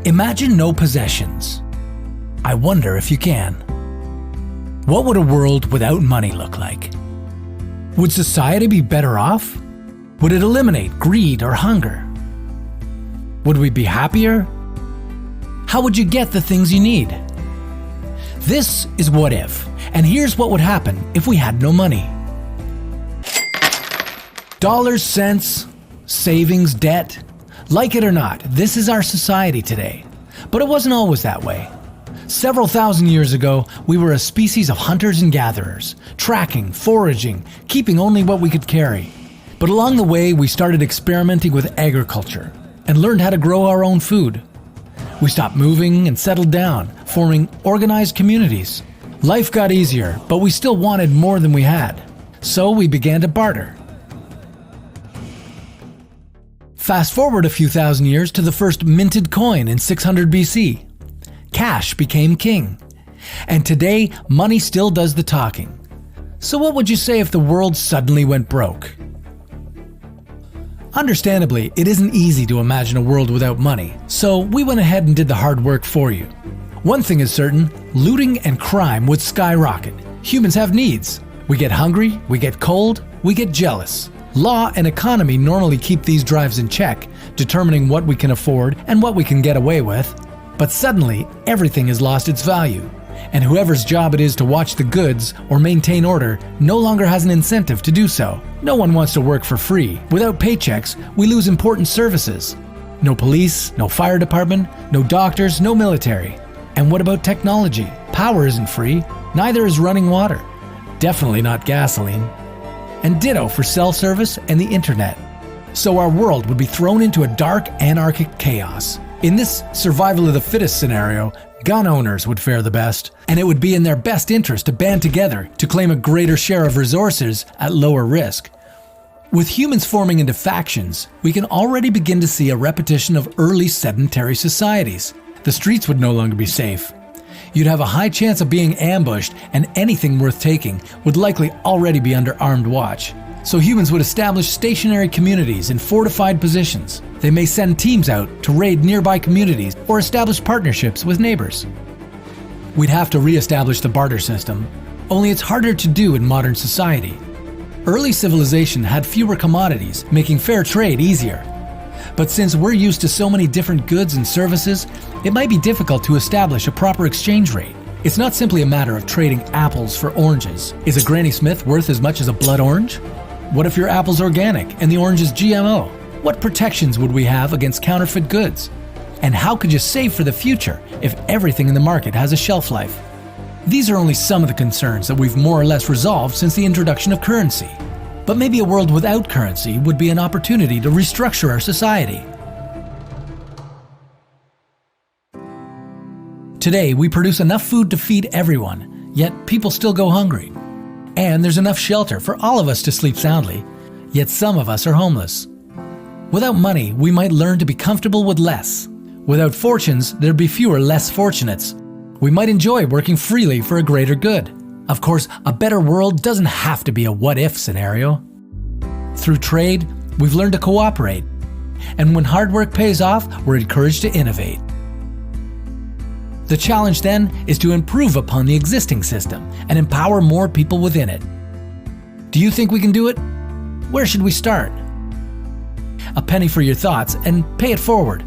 Imagine no possessions. I wonder if you can. What would a world without money look like? Would society be better off? Would it eliminate greed or hunger? Would we be happier? How would you get the things you need? This is What If, and here's what would happen if we had no money. Dollars, cents, savings, debt. Like it or not, this is our society today. But it wasn't always that way. Several thousand years ago, we were a species of hunters and gatherers, tracking, foraging, keeping only what we could carry. But along the way, we started experimenting with agriculture and learned how to grow our own food. We stopped moving and settled down, forming organized communities. Life got easier, but we still wanted more than we had. So we began to barter. Fast forward a few thousand years to the first minted coin in 600 BC. Cash became king. And today, money still does the talking. So what would you say if the world suddenly went broke? Understandably, it isn't easy to imagine a world without money, so we went ahead and did the hard work for you. One thing is certain, looting and crime would skyrocket. Humans have needs. We get hungry, we get cold, we get jealous. Law and economy normally keep these drives in check, determining what we can afford and what we can get away with. But suddenly, everything has lost its value, and whoever's job it is to watch the goods or maintain order no longer has an incentive to do so. No one wants to work for free. Without paychecks, we lose important services. No police, no fire department, no doctors, no military. And what about technology? Power isn't free, neither is running water. Definitely not gasoline. And ditto for cell service and the internet. So our world would be thrown into a dark, anarchic chaos. In this survival of the fittest scenario, gun owners would fare the best, and it would be in their best interest to band together to claim a greater share of resources at lower risk. With humans forming into factions, we can already begin to see a repetition of early sedentary societies. The streets would no longer be safe. You'd have a high chance of being ambushed, and anything worth taking would likely already be under armed watch. So humans would establish stationary communities in fortified positions. They may send teams out to raid nearby communities or establish partnerships with neighbors. We'd have to re-establish the barter system, only it's harder to do in modern society. Early civilization had fewer commodities, making fair trade easier. But since we're used to so many different goods and services, it might be difficult to establish a proper exchange rate. It's not simply a matter of trading apples for oranges. Is a Granny Smith worth as much as a blood orange? What if your apple's organic and the orange is GMO? What protections would we have against counterfeit goods? And how could you save for the future if everything in the market has a shelf life? These are only some of the concerns that we've more or less resolved since the introduction of currency. But maybe a world without currency would be an opportunity to restructure our society. Today, we produce enough food to feed everyone, yet people still go hungry. And there's enough shelter for all of us to sleep soundly, yet some of us are homeless. Without money, we might learn to be comfortable with less. Without fortunes, there'd be fewer less fortunates. We might enjoy working freely for a greater good. Of course, a better world doesn't have to be a what-if scenario. Through trade, we've learned to cooperate. And when hard work pays off, we're encouraged to innovate. The challenge then is to improve upon the existing system and empower more people within it. Do you think we can do it? Where should we start? A penny for your thoughts and pay it forward.